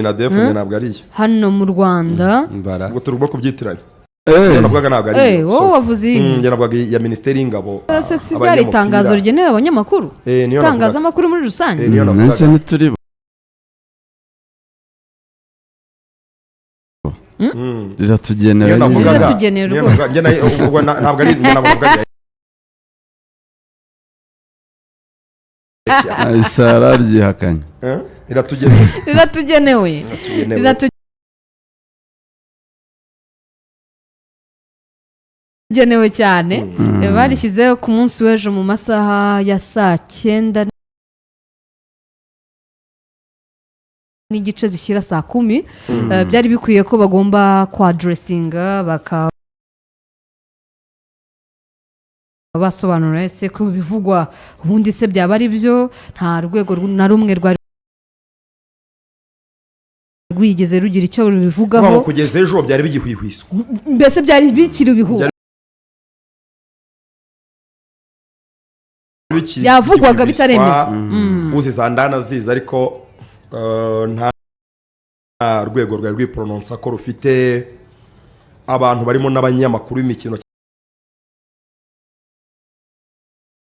Minadef ntabwo ari yo hano mu Rwanda ngo turimo kubyitiranya navugaga ntabwo ari yo wowe wavuze njye navugaga ya Minisiteri y'Ingabo si ryari itangazo rigenewe abanyamakuru itangazamakuru muri rusange nese nituri riratugenewe rwose ntabwo ari navugaga isara ryihakanye riratugenewe cyane barishyizeho ku munsi w'ejo mu masaha ya 9:00 n'igice zishyira 10:00 byari bikwiye ko bagomba kwadressinga basobanura ese ko bivugwa ubundi se byaba ari byo nta rwego na rumwe rwigeze rugira icyo rubivugaho kugeza ejo byari bigihwihwiswa mbese byari bikiri bihuha byavugwaga bitaremezwa uzi za ndana ziza ariko nta rwego rwari rwiprononsa ko rufite abantu barimo n'abanyamakuru b'imikino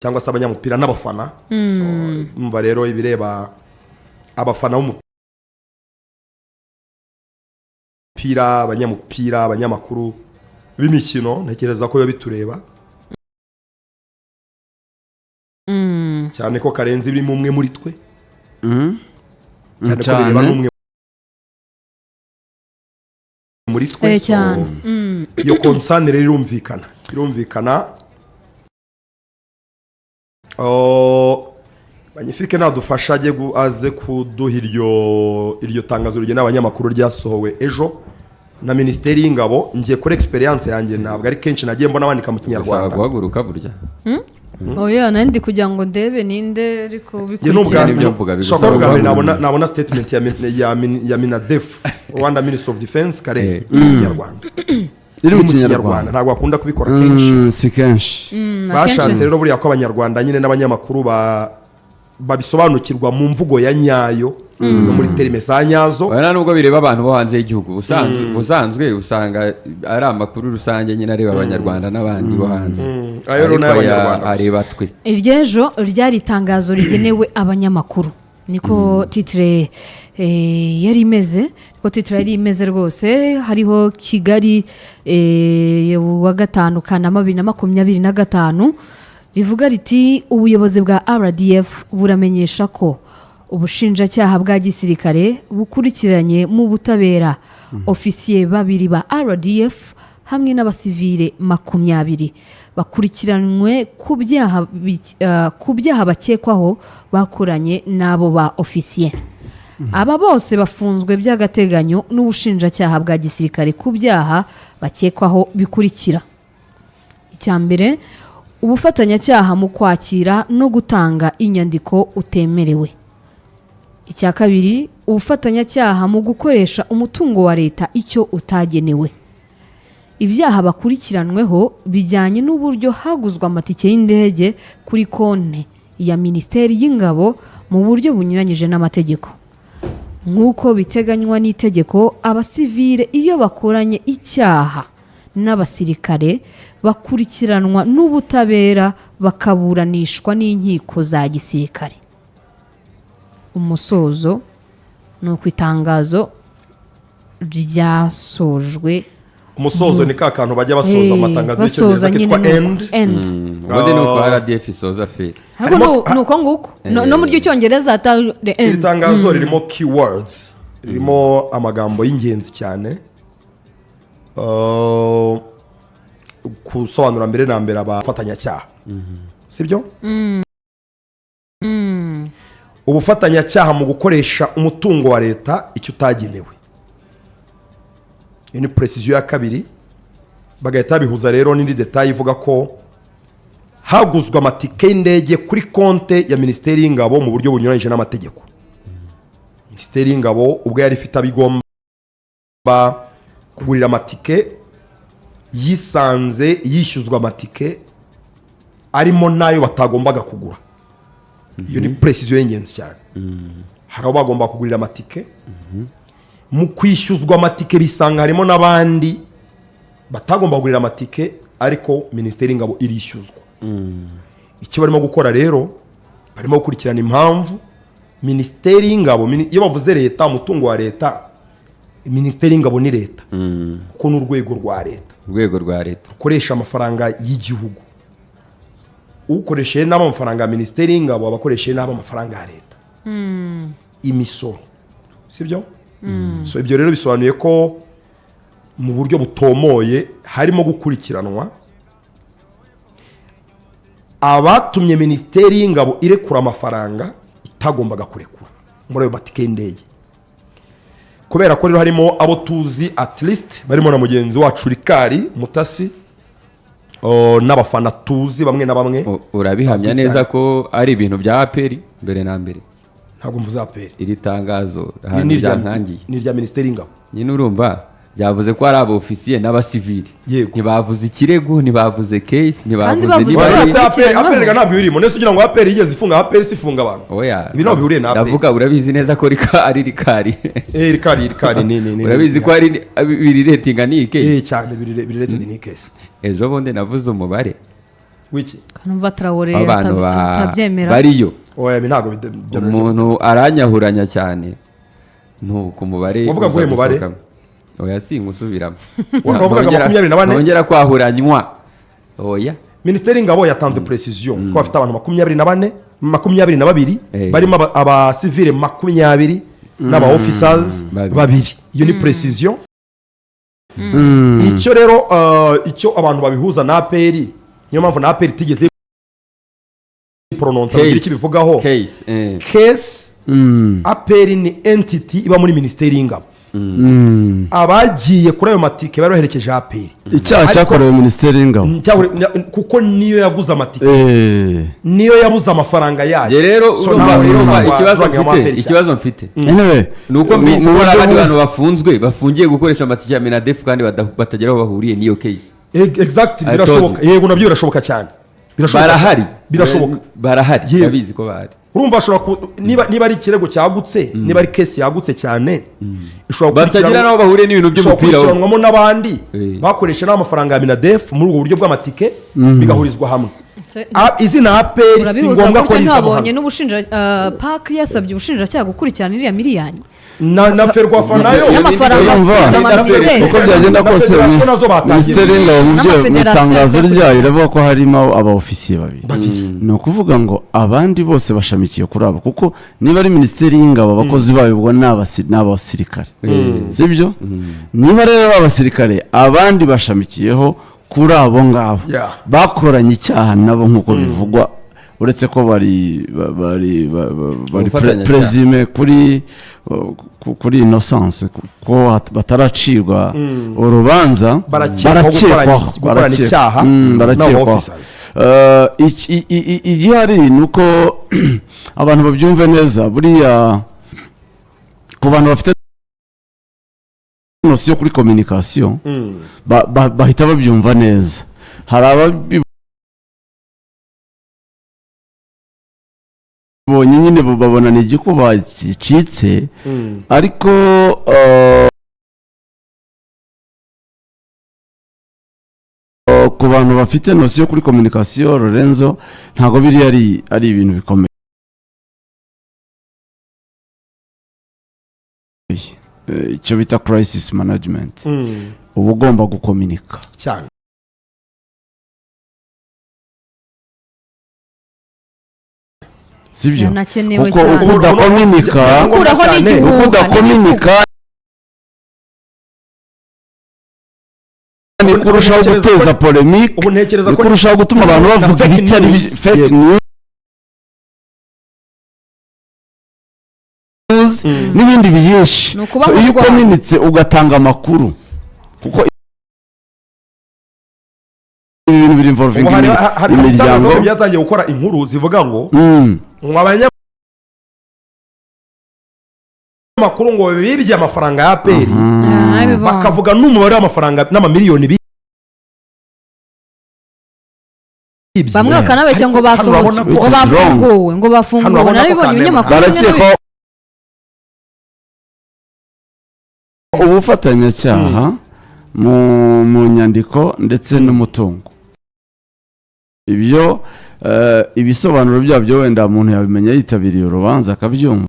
cyangwa se abanyamupira n'abafana umva rero ibireba abafana b'umupira abanyamupira abanyamakuru b'imikino ntekereza ko biba bitureba cyane ko karenzi birimo umwe muri twe cyane ko bireba n'umwe muri twe iyo concern rero irumvikana Magnifique nadufasha aze kuduha iryo tangazo rigenewe abanyamakuru ryasohowe ejo na Minisiteri y'Ingabo ngiye kuri experience yanjye ntabwo ari kenshi nagiye mbona bandika mu Kinyarwanda guhaguruka burya oya nandi kugira ngo ndebe ninde ariko bikurikirana ibyo mvuga nabona statement ya Minadef Rwanda Ministry of Defense kare Kinyarwanda iri mu Kinyarwanda ntabwo akunda kubikora kenshi si kenshi bashatse rero buriya ko abanyarwanda nyine n'abanyamakuru babisobanukirwa mu mvugo ya nyayo no muri terime za nyazo wena nubwo bireba abantu bo hanze y'igihugu usanzwe usanga ari amakuru rusange nyine areba abanyarwanda n'abandi bo hanze ayo n'abanyarwanda areba twe iryejo ryari itangazo rigenewe abanyamakuru niko titre yari imeze rwose hariho Kigali wa 5 Kanama 2025 rivuga riti ubuyobozi bwa RDF buramenyesha ko ubushinjacyaha bwa gisirikare bukurikiranye mu butabera ofisiye babiri ba RDF hamwe n'abasivile 20 bakurikiranwe ku byaha bakekwaho bakoranye n'abo ba ofisiye aba bose bafunzwe by'agateganyo n'ubushinjacyaha bwa gisirikare ku byaha bakekwaho bikurikira icyambere ubufatanyacyaha mu kwakira no gutanga inyandiko utemerewe icya kabiri ubufatanyacyaha mu gukoresha umutungo wa leta icyo utagenewe ibyaha bakurikiranweho bijyanye n'uburyo haguzwa amatike y'indege kuri konti ya Minisiteri y'Ingabo mu buryo bunyuranyije n'amategeko nk'uko biteganywa n'itegeko abasivile iyo bakoranye icyaha n'abasirikare bakurikiranwa n'ubutabera bakaburanishwa n'inkiko za gisirikare umusozo ni uko itangazo ryasojwe umusozo ni ka kantu bajya basoza amatangazo y'icyongereza kitwa end ubundi ni uko RDF isoza fe nuko nguko no muri cyongereza iri tangazo ririmo keywords ririmo amagambo y'ingenzi cyane kusobanura mbere na mbere abafatanyacyaha sibyo ubufatanyacyaha mu gukoresha umutungo wa leta icyo utagenewe iyi ni precision ya kabiri bagahita bihuza rero n'indi detail ivuga ko haguzwa amatike y'indege kuri konte ya Minisiteri y'Ingabo mu buryo bunyuranyije n'amategeko Minisiteri y'Ingabo ubwo yari ifite abigomba kugurira amatike yisanze yishyuzwa amatike arimo nayo batagombaga kugura iyo ni precision y'ingenzi cyane hari abo bagomba kugurira amatike mu kwishyuzwa amatike bisanga harimo n'abandi batagomba kugurira amatike ariko minisiteri y'ingabo irishyuzwa. icyo barimo gukora rero barimo gukurikirana impamvu minisiteri y'ingabo iyo bavuze leta umutungo wa leta minisiteri y'ingabo ni leta kuko ni urwego rwa leta ukoresha amafaranga y'igihugu. ukoresheje n'abo amafaranga ya minisiteri y'ingabo abakoresheje n'abo amafaranga ya leta imisoro sibyo. so ibyo rero bisobanuye ko mu buryo butomoye harimo gukurikiranwa abatumye minisiteri y'ingabo irekura amafaranga itagombaga kurekura muri ayo matike y'indege, kubera ko rero harimo abo tuzi at least barimo na mugenzi wacu Rikari Mutasi n'abafana tuzi bamwe na bamwe. Urabihamya neza ko ari ibintu bya APR mbere na mbere? Ntabwo mvuze APR. Iri tangazo ahantu byantangiye ni rya minisiteri y'ingabo nyine urumva byavuze ko ari abofisiye n'abasivili, ntibavuze ikirego, ntibavuze case, ntibavuze niba APR ntabwo birimo. Nese ugira ngo APR yigeze ifunga? APR sifunga abantu. Oya, ibi ntabwo bihuriye na APR. Ndavuga urabizi neza ko ari Rikari. Rikari ni urabizi ko ari biri rating ni case cyane, biri rating ni case. Ejo bundi navuze umubare wiki kanumva Traoré atabyemera bariyo. Oya ntabwo umuntu aranyahuranya cyane nuko umubare uvuga ngo umubare. Oya singusubiramo. Wavugaga 24 nongera kwahuranywa. Oya minisiteri y'ingabo yatanze precision ko bafite abantu 22 barimo abasivile 20 n'aba officers babiri. Iyo ni precision. Icyo rero icyo abantu babihuza na APR, niyo mpamvu na APR tigeze prononce iki bivugaho case. APR ni entity iba muri minisiteri y'ingabo. Abagiye kuri ayo matike bari baherekeje APR. Icyaha cyakorewe minisiteri y'ingabo kuko niyo yaguze amatike, niyo yabuze amafaranga yayo. Rero ikibazo mfite nuko mbizi ko abandi bantu bafungiye gukoresha amatike ya Minadef kandi batagera aho bahuriye niyo case. Exactly, birashoboka. Yego nabyo birashoboka cyane. Barahari yabizi ko bahari. Urumva ashobora niba ari ikirego cyagutse, niba ari case yagutse cyane, ishobora batagira naho bahuriye n'ibintu by'umupira wo n'abandi bakoresha n'amafaranga ya Minadef muri ubwo buryo bw'amatike bigahurizwa hamwe. Izina APR si ngombwa ko ntabonye n'ubushinja PAC yasabye ubushinjacyaha gukurikirana iriya miliyoni na Ferwafa nayo n'amafaranga uko byagenda kose minisiteri y'ingabo mu itangazo ryayo iravuga ko harimo abaofisiye babiri. Ni ukuvuga ngo abandi bose bashamikiye kuri abo, kuko niba ari minisiteri y'ingabo abakozi bayo ubwo n'abasirikare sibyo. Niba rero abasirikare abandi bashamikiyeho kuri abo ngabo bakoranye icyaha nabo nk'uko bivugwa, uretse ko bari prezime kuri innocence ko bataracirwa urubanza, barakekwaho. Igihari ni uko abantu babyumve neza, buriya ku bantu bafite nosiyo kuri communication bahita babyumva neza. Hari ababonye nyine babona ni igikuba gicitse, ariko ku bantu bafite nosiyo kuri communication Lorenzo ntago biri ari ibintu bikomeye. Icyo bita crisis management uba ugomba gukominika cyane. sibyo kuko udakominika ni kurushaho guteza polemique, ni kurushaho gutuma abantu bavuga ibitari fake news n'ibindi byinshi. Iyo ukominitse ugatanga amakuru, kuko ibintu biri involving imiryango byatangiye gukora inkuru zivuga ngo amakuru ngo bibye amafaranga ya APR, bakavuga n'umubare w'amafaranga n'amamiliyoni bibye. Bamwe bakanabeshya ngo basohotse, ngo bafunguwe, naribonye ibinyamakuru ubufatanyacyaha mu nyandiko ndetse n'umutungo. Ibyo ibisobanuro byabyo wenda umuntu yabimenya yitabiriye urubanza akabyumva,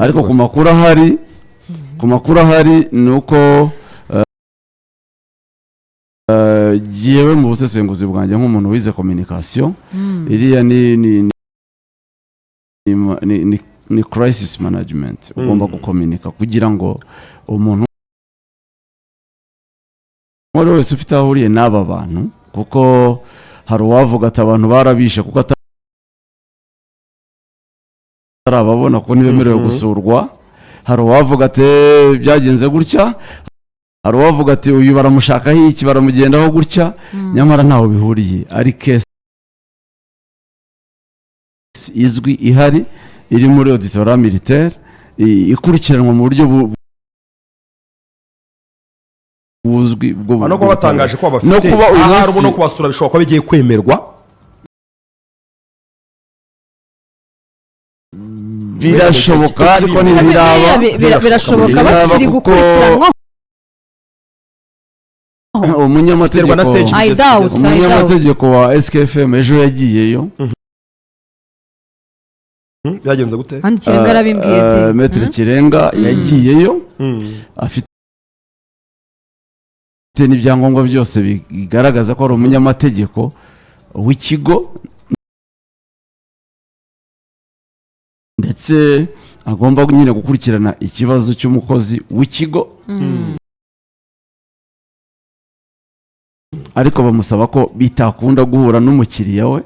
ariko ku makuru ahari ni uko yewe mu busesenguzi bwanjye nk'umuntu wize communication, iriya ni crisis management. Ugomba gukominika kugira ngo umuntu wari wese ufite aho ahuriye n'aba bantu, kuko hari uwavuga ati abantu barabishe kuko atarababona ko ntibemerewe gusurwa, hari uwavuga ati byagenze gutya, hari uwavuga ati uyu baramushakaho iki, baramugendaho gutya, nyamara ntaho bihuriye. Ari case izwi ihari iri muri auditoire militaire ikurikiranwa mu buryo buzwi bwo no kuba batangaje ko bafite ahari no kubasura bishobora kuba bigiye kwemerwa. Birashoboka ariko ntibiraba, birashoboka bakiri gukurikiranwa. umunyamategeko wa SKFM ejo yagiyeyo. Byagenze gute? Kandi Kirenga arabimbwiye ati Maître Kirenga yagiyeyo afite n'ibyangombwa byose bigaragaza ko ari umunyamategeko w'ikigo, ndetse agomba nyine gukurikirana ikibazo cy'umukozi w'ikigo. Ariko bamusaba ko bitakunda guhura n'umukiriya we,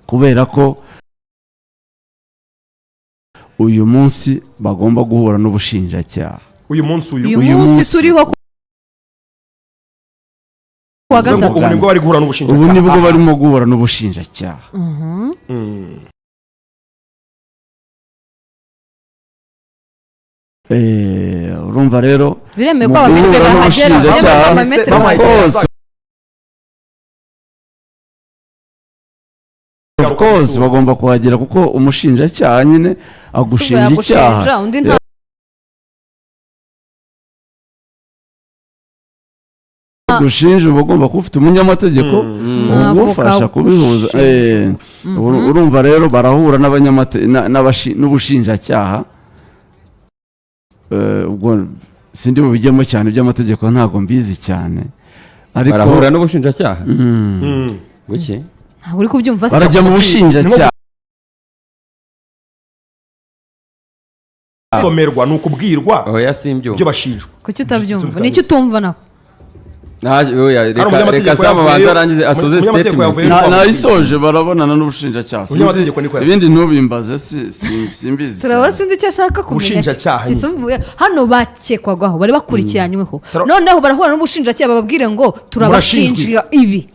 kubera ko uyu munsi bagomba guhura n'ubushinjacyaha. Uyu munsi turiho kuwa gatatu, ubu nibwo bari guhura n'ubushinjacyaha. Ubu nibwo barimo guhura n'ubushinjacyaha. Urumva rero biremewe ko abafite bahagera of course bagomba kuhagera, kuko umushinjacyaha nyine agushinja icyaha. Gushinja uba ugomba kuba ufite umunyamategeko ugufasha kubihuza. Urumva rero barahura n'ubushinjacyaha. Ubwo sindi bubijyemo cyane, iby'amategeko ntabwo mbizi cyane, ariko barahura n'ubushinjacyaha. Guki ntabwo uri kubyumva se? Barajya mu bushinjacyaha. Somerwa ni ukubwirwa ibyo bashinjwa. Kuki utabyumva? Nicyo utumva nako? Reka sama banza arangize asoze statement. Nayisoje barabonana n'ubushinjacyaha. Ibindi ntubimbaze simbizi. Turabona sinzi icyo ashaka kumenya. Hano bakekwagaho bari bakurikiranyweho, noneho barahura n'ubushinjacyaha bababwire ngo turabashinjira ibi.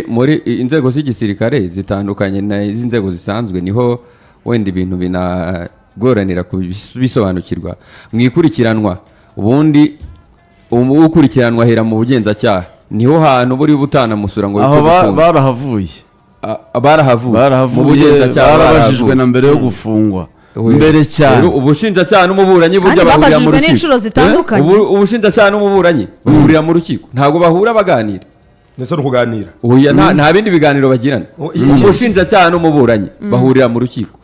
Muri inzego z'igisirikare zitandukanye n'izi nzego zisanzwe, niho wenda ibintu binagoranira kubisobanukirwa. Mwikurikiranwa ubundi ukurikiranwa hera mu bugenzacyaha, niho hantu buri butanamusura ngo barahavuye mu bugenzacyaha, barabajijwe na mbere yo gufungwa mbere cyane. Ubushinjacyaha n'umuburanyi burya bahurira mu rukiko. Ubushinjacyaha n'umuburanyi bahurira mu rukiko, ntabwo bahura baganira. Ndetse no kuganira. Nta bindi biganiro bagirana. Ubushinjacyaha n'umuburanyi bahurira mu rukiko.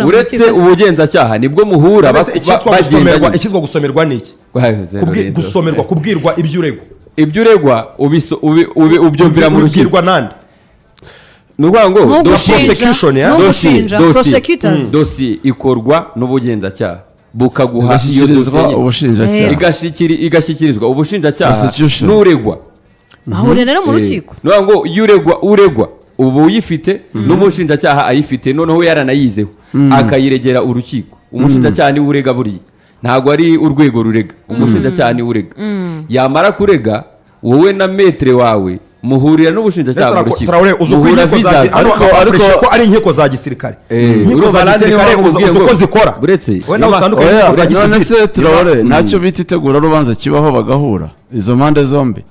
Uretse ubugenzacyaha nibwo muhura bagendanye. Ikitwa gusomerwa niki? Gusomerwa, kubwirwa ibyo uregwa ubyumvira mu rukiko nande. Nukuvuga ngo dossier ikorwa n'ubugenzacyaha bukaguha iyo dosiye igashyikirizwa ubushinjacyaha n'uregwa. bahurira rero mu rukiko. Nukuvuga ngo iyo uregwa ubu uyifite n'umushinjacyaha ayifite, noneho yaranayizeho akayiregera urukiko. Umushinjacyaha ni urega, buriya ntabwo ari urwego rurega, umushinjacyaha ni urega. Yamara kurega, wowe na metre wawe muhurira n'ubushinjacyaha mu rukiko. Muhura visa, ariko ko ari inkiko za gisirikare. Inkiko za gisirikare uko zikora. Buretse none se Traore ntacyo bita itegura rubanza kibaho bagahura izo mpande zombi.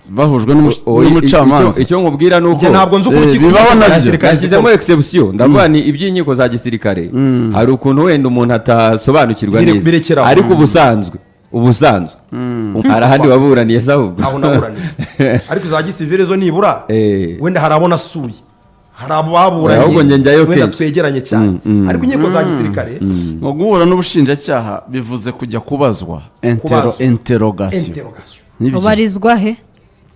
bahujwe n'umucamanza. icyo nkubwira ni uko ntabwo nzi uko bibaho nabyo yashyizemo exception ndavuga ni iby'inkiko za gisirikare hari ukuntu wenda umuntu atasobanukirwa neza ariko ubusanzwe hari ahandi waburaniye se ahubwo aho naburaniye ariko za gisivire zo nibura wenda hari abo nasuye hari abo baburanye wenda twegeranye cyane ariko inkiko za gisirikare ngo guhura n'ubushinjacyaha bivuze kujya kubazwa interrogation ubarizwa he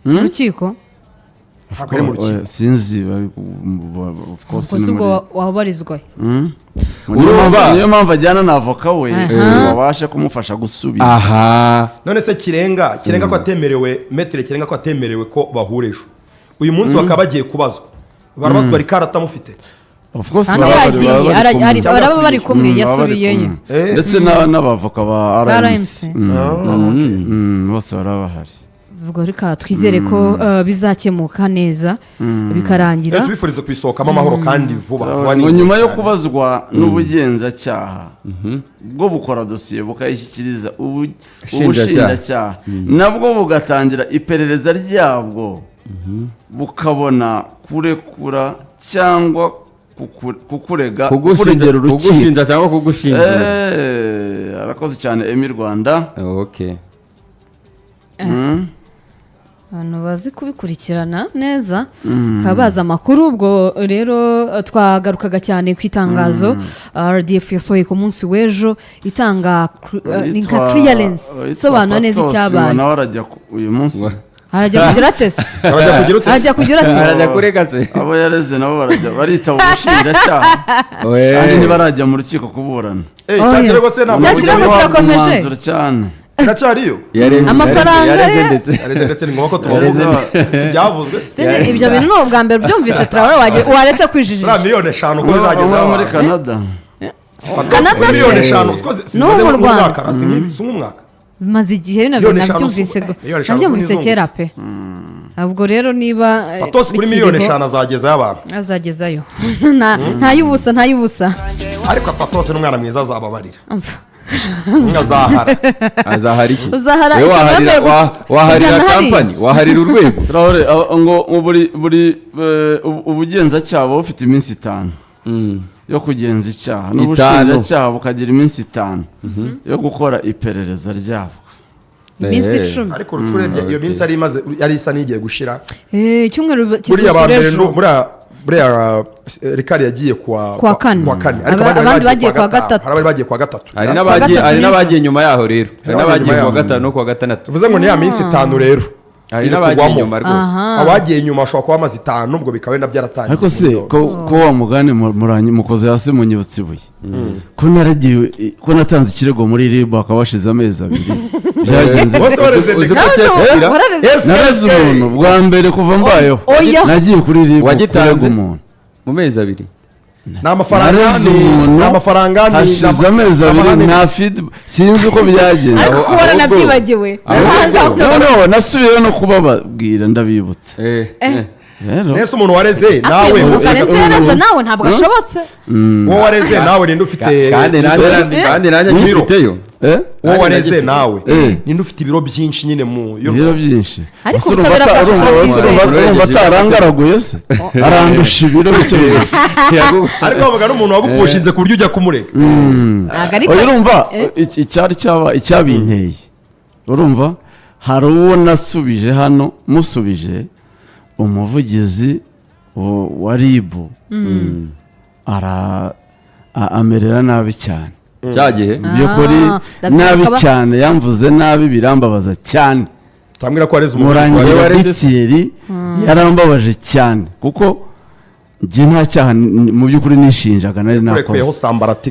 urukiko sinzi ubwo wabarizwa he niyo mpamvu ajyana na avoka we babashe kumufasha gusubiza. none se kirenga ko atemerewe metere kirenga ko atemerewe ko bahura ejo uyu munsi bakaba bagiye kubazwa barabazwa rikara atamufite kandi yagiye baraba bari kumwe yasubiyeyo ndetse n'abavoka ba RMC bose barabahari. ubwo reka twizere ko bizakemuka neza bikarangira tubifurize kubisohokamo amahoro kandi vuba nyuma yo kubazwa n'ubugenzacyaha bwo bukora dosiye bukayishyikiriza ubushinjacyaha nabwo bugatangira iperereza ryabwo bukabona kurekura cyangwa kukurega kuregera urukiko kugushinja cyangwa kugushinja. arakoze cyane Emi Rwanda. abantu bazi kubikurikirana neza bakaba bazi amakuru. ubwo rero twagarukaga cyane ku itangazo RDF yasohoye ku munsi w'ejo itanga nka clearance isobanura neza icyabaye. nawe arajya uyu munsi arajya kugira atese arajya kurega se abo yareze nabo barita ubushinjacyaha kandi ntibarajya mu rukiko kuburana. cyakirego se ntabwo kirakomeje cyane iracyariyo amafaranga ndetse ni ngombwa ko tubavuga byavuzwe ibyo bintu ni ubwa mbere byumvise Traoré waretse kwijijisha miliyoni 5 ko zageze muri Canada se miliyoni 5 no mu Rwanda si nk'umwaka maze igihe nabyumvise kera pe. ubwo rero niba patose kuri miliyoni 5 azagezayo abantu azagezayo ntayubusa ariko patose n'umwana mwiza azababarira azahara iki uzahara waharira kampani waharira urwego ngo buri ubugenzacyaha bufite iminsi 5 yo kugenza icyaha n'ubushinjacyaha bukagira iminsi 5 yo gukora iperereza ryabo. iminsi 10 ariko urebye iyo minsi yari isa n'igiye gushira icyumweru buriya Rikari yagiye kwa kane abandi bagiye kwa gatatu hari bagiye kwa gatatu hari n'abagiye nyuma yaho rero hari n'abagiye kwa gatanu no kwa gatandatu bivuze ngo ni ya minsi 5 rero hari n'abagiye nyuma rwose abagiye nyuma ashobora kuba amazi 5 ubwo bikaba wenda byaratangiye. ariko se ko wa mugani mukoze hasi mu nyibutsi buye ko natanze ikirego muri RIB akabashize amezi 2 byagenze nareze umuntu bwa mbere kuva mbayeho nagiye kuri RIB kurega umuntu mu mezi 2 ni amafaranga hashize amezi 2 nta feed sinzi uko byagenze ariko kubona nabyibagiwe nasubiyeyo no kubababwira ndabibutse nese umuntu wareze nawe nawe ntabwo ashobotse wowe wareze nawe ninde ufite kandi nanjye ngifiteyo wowe wareze nawe ninde ufite ibiro byinshi nyine mu ibiro byinshi ariko urumva atarangaraguye se arandusha ibiro bike ariko bavuga n'umuntu wagupushinze ku buryo ujya kumurega urumva icyabinteye urumva hari uwo nasubije hano musubije umuvugizi wa RIB amerera nabi cyane cyagihe by'ukuri nabi cyane yamvuze nabi birambabaza cyane tambwira ko areze umurangi wa Ritieri yarambabaje cyane kuko njye nta cyaha mu by'ukuri nishinjaga nari nakoze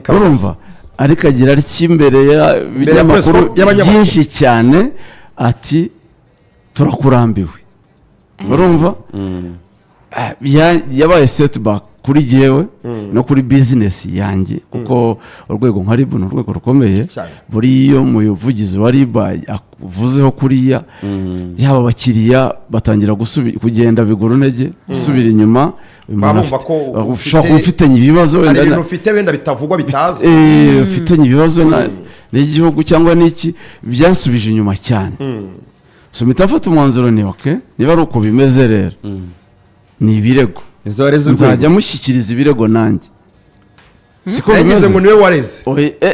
urumva ariko agira ry'imbere y'abanyamakuru byinshi cyane ati turakurambiwe urumva yabaye setback kuri jewe no kuri business yanjye kuko urwego nka RIB ni urwego rukomeye buriyo muvugizi wa RIB avuzeho kuriya yaba abakiriya batangira kugenda bigura intege gusubira inyuma ushobora ufitanye ibibazo wenda bitavugwa bitazwi ufitanye ibibazo n'igihugu cyangwa n'iki byansubije inyuma cyane so mpita mfata umwanzuro ni okay niba ari uko bimeze rero ni ibirego nzajya mushyikiriza ibirego nanjye siko bimeze ngo niwe wareze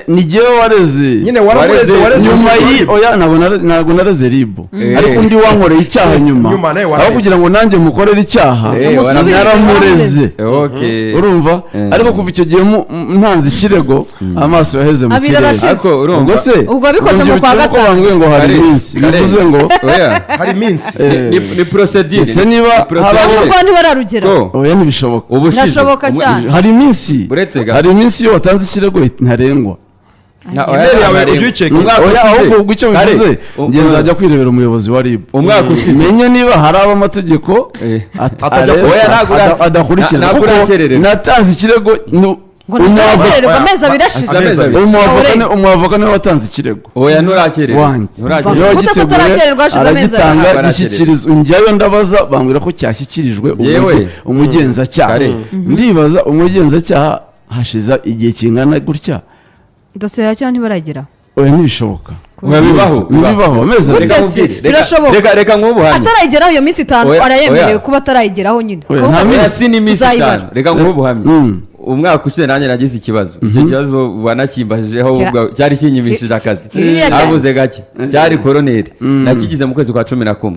ni jyewe wareze nyine wareze nyuma oya ntabwo nareze ribu ariko undi wankoreye icyaha nyuma aho kugira ngo nanjye mukorere icyaha naramureze urumva ariko kuva icyo gihe ntanze ikirego amaso yaheze mu kirere ubwo se ubwo bikoze mu kwa gatanu bambwiye ngo hari iminsi bivuze ngo hari iminsi ni procedure se niba ubwo ntibararugeraho oya ntibishoboka birashoboka cyane hari iminsi iminsi iyo watanze ikirego ntarengwa ahubwo icyo bivuze njye nzajya kwirebera umuyobozi wa RIB umwaka ushize menye niba hari ab'amategeko adakurikirana kuko natanze ikirego umwavoka niwe watanze ikirego oya nturakererwa aragitanga gishyikiriza njyayo ndabaza bambwira ko cyashyikirijwe umugenzacyaha ndibaza umugenzacyaha hashize igihe kingana gutya dosiye cyane ntibarageraho oya ntibishoboka bibaho amezi birashoboka reka nk'ubuhamya atarayigeraho iyo minsi 5 arayemerewe kuba atarayigeraho nyine nta minsi ni minsi 5 reka nk'ubuhamya umwaka ushize nanjye nagize ikibazo icyo kibazo wanakimbajeho cyari kinyimishije akazi nabuze gake cyari koroneri nakigize mu kwezi kwa 11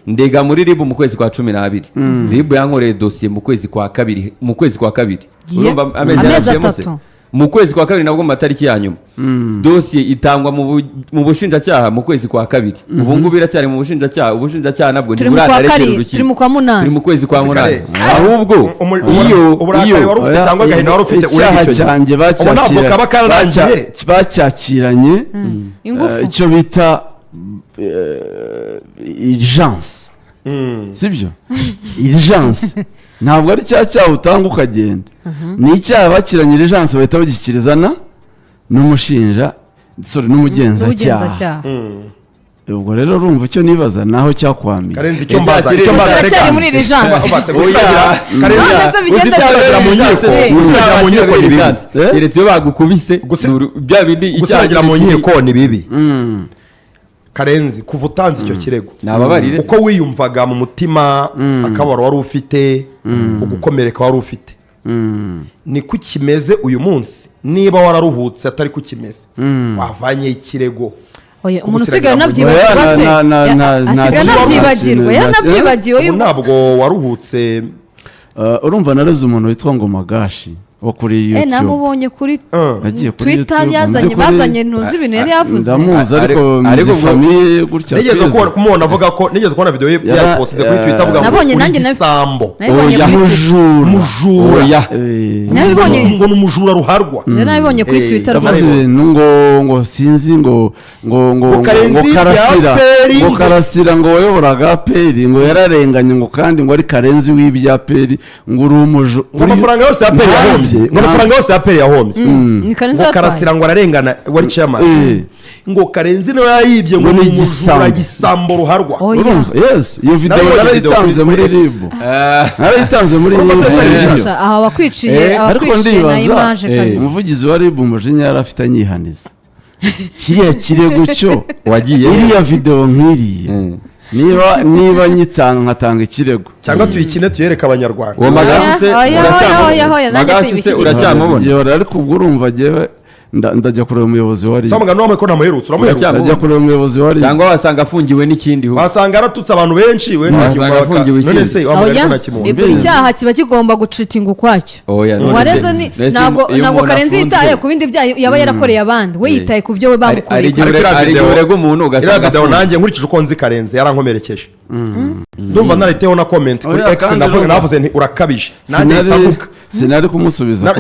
ndega muri RIB mu kwezi kwa 12 RIB yankoreye dosiye mu kwezi kwa kabiri urumva amezi atatu mu kwezi kwa kabiri nabwo mu matariki ya nyuma dosiye itangwa mu bushinjacyaha mu kwezi kwa kabiri ubu ngubu iracyari mu ubushinjacyaha nabwo ntiburarekera urukiko turi mu kwa 8 turi mu kwezi kwa 8 ahubwo uburakari wari ufite cyangwa agahinda wari ufite icyaha cyanjye bacyakiranye icyo bita urgence sibyo urgence ntabwo ari cya cyaha utanga ukagenda ni icyaha bakiranye urgence bahita bagikirizana n'umugenzacyaha ubwo rero urumva icyo nibaza naho cyakwamiye karenze icyo mbaza cyari muri urgence mu nkiko ni bibi keretse iyo bagukubise bya bindi icyaha mu nkiko ni bibi karenzi kuva utanze icyo kirego uko wiyumvaga mu mutima akabaro wari ufite ugukomereka wari ufite niko kimeze uyu munsi niba wararuhutse atari ko kimeze wavanye ikirego umuntu usigaye unabyibagirwa se asigaye anabyibagirwa yanabyibagiwe ntabwo waruhutse urumva nareze umuntu witwa ngo Magashi wo kuri YouTube namubonye kuri Twitter bazanye ntuzi ibintu yari yavuze ndamuzi ariko famille gutya nigeze kumubona avuga ko nigeze kubona video yaposted kuri Twitter avuga ngo isambo mujura nabibonye ngo numujura ruharwa nabibonye kuri Twitter ngo sinzi ngo karasira ngo wayoboraga APR ngo yararenganye ngo kandi ngo ari Karenzi w'ibya APR ngo uri umujo amafaranga yose ya APR yahombye ngo amafaranga yose ya APR yahombye ngo karasira ngo ararengana wari chairman ngo Karenzi no yayibye ngo ni gisambo ruharwa yes iyo video yarayitanze muri RIB aha wakwiciye na image kabisa umuvugizi wa RIB umujinya yarafite anyihaniza kiriya kirego cyo wagiye iriya video nk'iriya niba nyitanga nkatanga ikirego cyangwa tuyikine tuyereka abanyarwanda uwo Magashi uracyamubona ariko ubwo urumva jewe ndajya kureba umuyobozi wa RIB samugana wamwe ko namuherutse ndajya kureba umuyobozi wa RIB cyangwa wasanga afungiwe n'ikindi wasanga aratutse abantu benshi we afungiwe none se buri cyaha kiba kigomba gucitinga ukwacyo wareze ntabwo Karenzi yitaye ku bindi byaha yaba yarakoreye abandi we yitaye ku byo we bamukoreye urega umuntu ugasanga nanjye nkurikije uko nzi Karenzi yarankomerekeje ndumva nariteho na comment kuri X navuze nti urakabije nanjye sinari kumusubiza